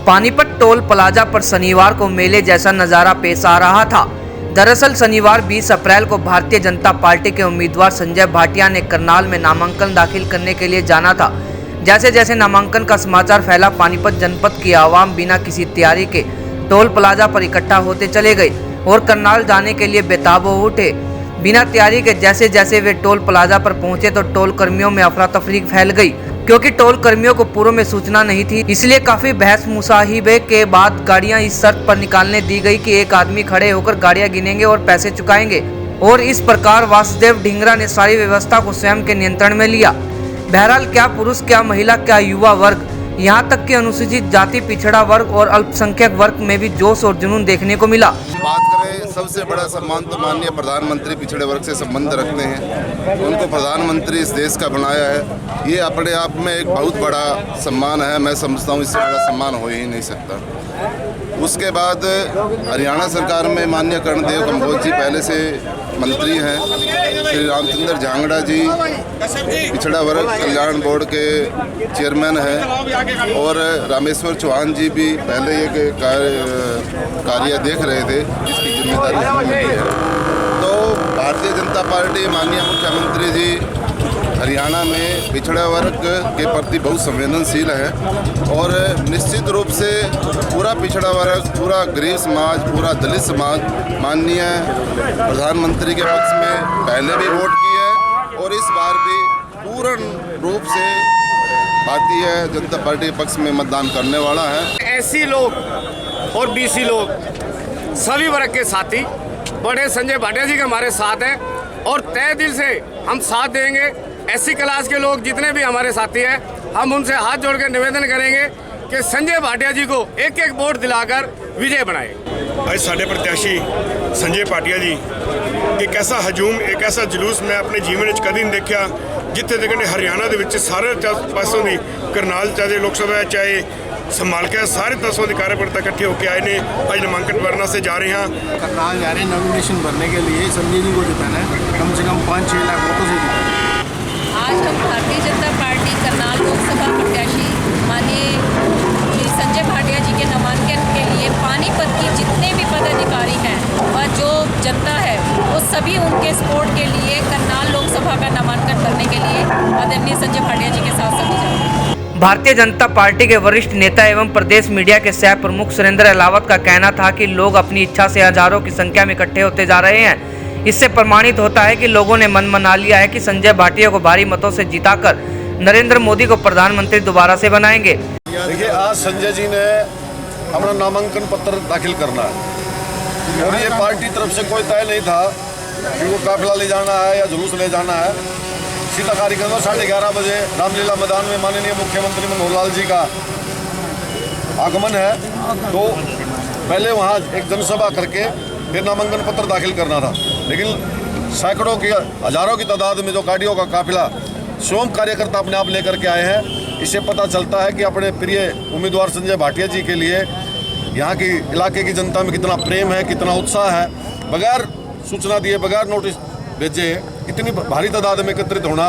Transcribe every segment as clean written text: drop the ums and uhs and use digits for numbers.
Panipat toll plaza पर शनिवार को मेले जैसा नजारा पेश आ रहा था। दरअसल शनिवार 20 अप्रैल को भारतीय जनता पार्टी के उम्मीदवार संजय भाटिया ने करनाल में नामांकन दाखिल करने के लिए जाना था। जैसे जैसे नामांकन का समाचार फैला, पानीपत जनपद की आवाम बिना किसी तैयारी के टोल प्लाजा पर इकट्ठा होते चले गए और करनाल जाने के लिए बेताब हो उठे। बिना तैयारी के जैसे जैसे वे टोल प्लाजा पर पहुंचे तो टोल कर्मियों में अफरा तफरी फैल गई, क्योंकि टोल कर्मियों को पूर्व में सूचना नहीं थी। इसलिए काफी बहस मुसाहिबे के बाद गाड़ियां इस शर्त पर निकालने दी गई कि एक आदमी खड़े होकर गाड़ियां गिनेंगे और पैसे चुकाएंगे, और इस प्रकार वासुदेव ढींगरा ने सारी व्यवस्था को स्वयं के नियंत्रण में लिया। बहरहाल क्या पुरुष, क्या महिला, क्या युवा वर्ग, यहाँ तक कि अनुसूचित जाति, पिछड़ा वर्ग और अल्पसंख्यक वर्ग में भी जोश और जुनून देखने को मिला। बात करें, सबसे बड़ा सम्मान तो माननीय प्रधानमंत्री पिछड़े वर्ग से संबंध रखते हैं। उनको प्रधानमंत्री इस देश का बनाया है, ये अपने आप में एक बहुत बड़ा सम्मान है। मैं समझता हूँ इससे बड़ा सम्मान हो ही नहीं सकता। उसके बाद हरियाणा सरकार में माननीय कर्णदेव कम्बोज जी पहले से मंत्री हैं, श्री रामचंद्र झांगड़ा जी पिछड़ा वर्ग कल्याण बोर्ड के चेयरमैन हैं, और रामेश्वर चौहान जी भी पहले ये कार्य देख रहे थे, जिसकी जिम्मेदारी हमें मिली है। तो भारतीय जनता पार्टी माननीय मुख्यमंत्री जी हरियाणा में पिछड़ा वर्ग के प्रति बहुत संवेदनशील है, और निश्चित रूप से पूरा पिछड़ा वर्ग, पूरा गरीब समाज, पूरा दलित समाज माननीय प्रधानमंत्री के पक्ष में पहले भी वोट किए है, और इस बार भी पूर्ण रूप से भारतीय जनता पार्टी के पक्ष में मतदान करने वाला है। एससी लोग और बीसी लोग सभी वर्ग के साथी बड़े संजय भाटिया जी के हमारे साथ हैं, और तय दिल से हम साथ देंगे। एससी क्लास के लोग जितने भी हमारे साथी हैं, हम उनसे हाथ जोड़ कर निवेदन करेंगे कि संजय भाटिया जी को एक एक वोट दिलाकर विजय बनाए। आज साढ़े प्रत्याशी संजय भाटिया जी एक ऐसा हजूम, एक ऐसा जुलूस मैं अपने जीवन में कभी नहीं देखा, जिथे तक हरियाणा के सारे पासों की करनाल चाहे लोक सभा चाहे संभाल के सारे 10 कार्यकर्ता इकट्ठे होकर आए ने। आज नामांकन भरना से जा रहे हैं, करनाल जा रहे हैं नॉमिनेशन भरने के लिए। संजय जी को जिताना है, कम से कम 5-6 लाख वोटों से जिताना है। आज हम भारतीय जनता पार्टी करनाल लोकसभा प्रत्याशी माननीय संजय भाटिया जी के नामांकन के लिए पानीपत की जितने भी पदाधिकारी हैं व जो जनता है वो सभी उनके सपोर्ट के लिए करनाल लोकसभा का नामांकन करने के लिए आदरणीय संजय भाटिया जी के साथ सभी जाएंगे। भारतीय जनता पार्टी के वरिष्ठ नेता एवं प्रदेश मीडिया के सह प्रमुख सुरेंद्र अहलावत का कहना था कि लोग अपनी इच्छा से हजारों की संख्या में इकट्ठे होते जा रहे हैं। इससे प्रमाणित होता है कि लोगों ने मन मना लिया है कि संजय भाटिया को भारी मतों से जिताकर नरेंद्र मोदी को प्रधानमंत्री दोबारा से बनाएंगे। देखिए, आज संजय जी ने अपना नामांकन पत्र दाखिल करना है, और ये पार्टी तरफ से कोई तय नहीं था कि वो काफिला ले जाना है या जुलूस ले जाना है। सीधा कार्यक्रम 11:30 बजे रामलीला मैदान में माननीय मुख्यमंत्री मनोहर लाल जी का आगमन है, तो पहले वहाँ एक जनसभा करके फिर नामांकन पत्र दाखिल करना था। लेकिन सैकड़ों की, हजारों की तादाद में जो गाड़ियों का काफिला स्वयं कार्यकर्ता अपने आप लेकर के आए हैं, इससे पता चलता है कि अपने प्रिय उम्मीदवार संजय भाटिया जी के लिए यहाँ की इलाके की जनता में कितना प्रेम है, कितना उत्साह है। बगैर सूचना दिए, बगैर नोटिस भेजे इतनी भारी तादाद में एकत्रित होना,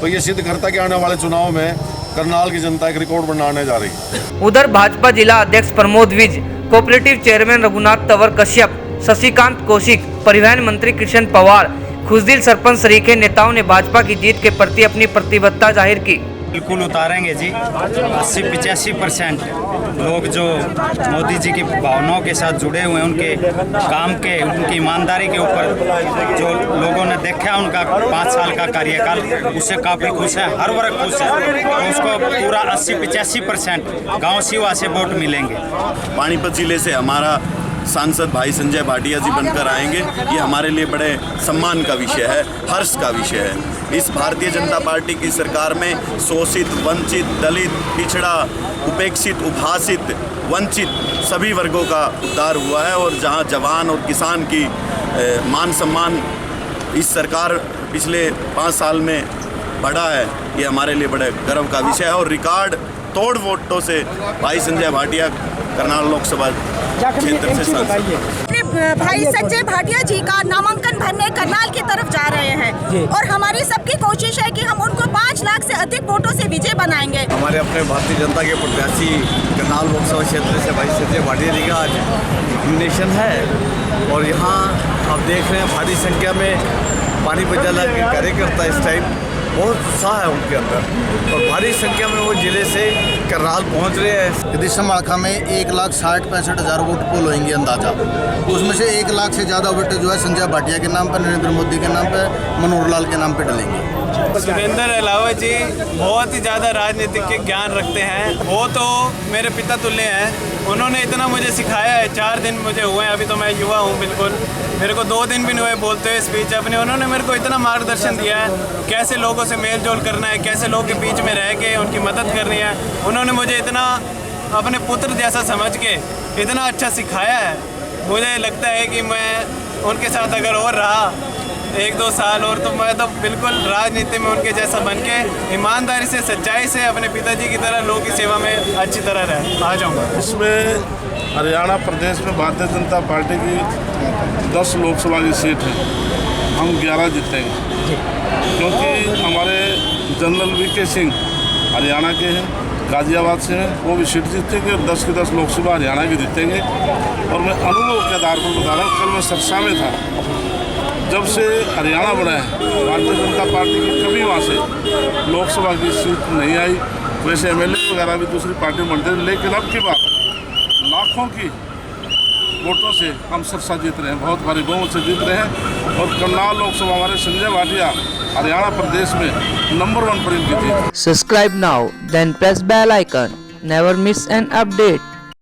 तो ये सिद्ध करता है कि आने वाले चुनाव में करनाल की जनता एक रिकॉर्ड बनाने जा रही है। उधर भाजपा जिला अध्यक्ष प्रमोद विज, कोऑपरेटिव चेयरमैन रघुनाथ तंवर कश्यप, शशिकांत कौशिक, परिवहन मंत्री कृष्ण पवार, खुशदिल सरपंच सरीखे नेताओं ने भाजपा की जीत के प्रति अपनी प्रतिबद्धता जाहिर की। बिल्कुल उतारेंगे जी। 80-85% लोग जो मोदी जी की भावनाओं के साथ जुड़े हुए हैं, उनके काम के, उनकी ईमानदारी के ऊपर जो लोगों ने देखा उनका 5 साल का कार्यकाल, उससे काफ़ी खुश है, हर वर्ग खुश है। तो उसको पूरा 80-85% गाँव सिवा से वोट मिलेंगे। पानीपत जिले से हमारा सांसद भाई संजय भाटिया जी बनकर आएंगे, ये हमारे लिए बड़े सम्मान का विषय है, हर्ष का विषय है। इस भारतीय जनता पार्टी की सरकार में शोषित, वंचित, दलित, पिछड़ा, उपेक्षित, उभासित, वंचित सभी वर्गों का उद्धार हुआ है, और जहां जवान और किसान की मान सम्मान इस सरकार पिछले 5 साल में बढ़ा है, ये हमारे लिए बड़े गर्व का विषय है। और रिकॉर्ड तोड़ वोटों से भाई संजय भाटिया करनाल लोकसभा क्षेत्र से सांसद। भाई संजय भाटिया जी का नामांकन भरने करनाल की तरफ जा रहे हैं और हमारी सबकी कोशिश है कि हम उनको 5 लाख से अधिक वोटों से विजय बनाएंगे। हमारे अपने भारतीय जनता के प्रत्याशी करनाल लोकसभा क्षेत्र से भाई संजय भाटिया जी का आज नॉमिनेशन है और यहाँ आप देख रहे हैं भारी संख्या में पानीपत जिला के कार्यकर्ता इस टाइम बहुत उत्साह है उनके अंदर और भारी संख्या में वो जिले से करनाल पहुंच रहे हैं। यदि समाखा में 1,60,65,000 वोट पोल होंगे अंदाजा, उसमें से 1 लाख से ज़्यादा वोट जो है संजय भाटिया के नाम पर, नरेंद्र मोदी के नाम पर, मनोहर लाल के नाम पर डलेंगे। सुरेंद्र अलावा जी बहुत ही ज़्यादा राजनीतिक के ज्ञान रखते हैं। वो तो मेरे पिता तुल्य हैं, उन्होंने इतना मुझे सिखाया है। 4 दिन मुझे हुए हैं, अभी तो मैं युवा हूँ बिल्कुल, मेरे को 2 दिन भी नहीं हुए बोलते हुए स्पीच अपने। उन्होंने मेरे को इतना मार्गदर्शन दिया है कैसे लोगों से मेल जोल करना है, कैसे लोगों के बीच में रह के उनकी मदद करनी है। उन्होंने मुझे इतना अपने पुत्र जैसा समझ के इतना अच्छा सिखाया है। मुझे लगता है कि मैं उनके साथ अगर और रहा 1-2 साल और तो मैं तो बिल्कुल राजनीति में उनके जैसा बन के ईमानदारी से, सच्चाई से अपने पिताजी की तरह लोगों की सेवा में अच्छी तरह आ जाऊँगा। इसमें हरियाणा प्रदेश में भारतीय जनता पार्टी की 10 लोकसभा की सीट है, हम 11 जीतेंगे क्योंकि हमारे जनरल वीके सिंह हरियाणा के हैं, गाजियाबाद से हैं, वो भी सीट जीतेंगे और 10 की 10 लोकसभा हरियाणा की जीतेंगे। और मैं अनुभव के आधार पर बता रहा हूँ, कल मैं सरसा में था, जब से हरियाणा बना है भारतीय जनता पार्टी की कभी वहाँ से लोकसभा की सीट नहीं आई। वैसे MLA वगैरह भी दूसरी पार्टी में बनते, लेकिन अब की बात लाखों की वोटों से हम सरसा जीत रहे हैं, बहुत भारी बहुमत से जीत रहे हैं। और करनाल लोकसभा हमारे संजय भाटिया हरियाणा प्रदेश में नंबर 1 पर इनकी जीत। Subscribe now, then press bell icon. Never miss an update.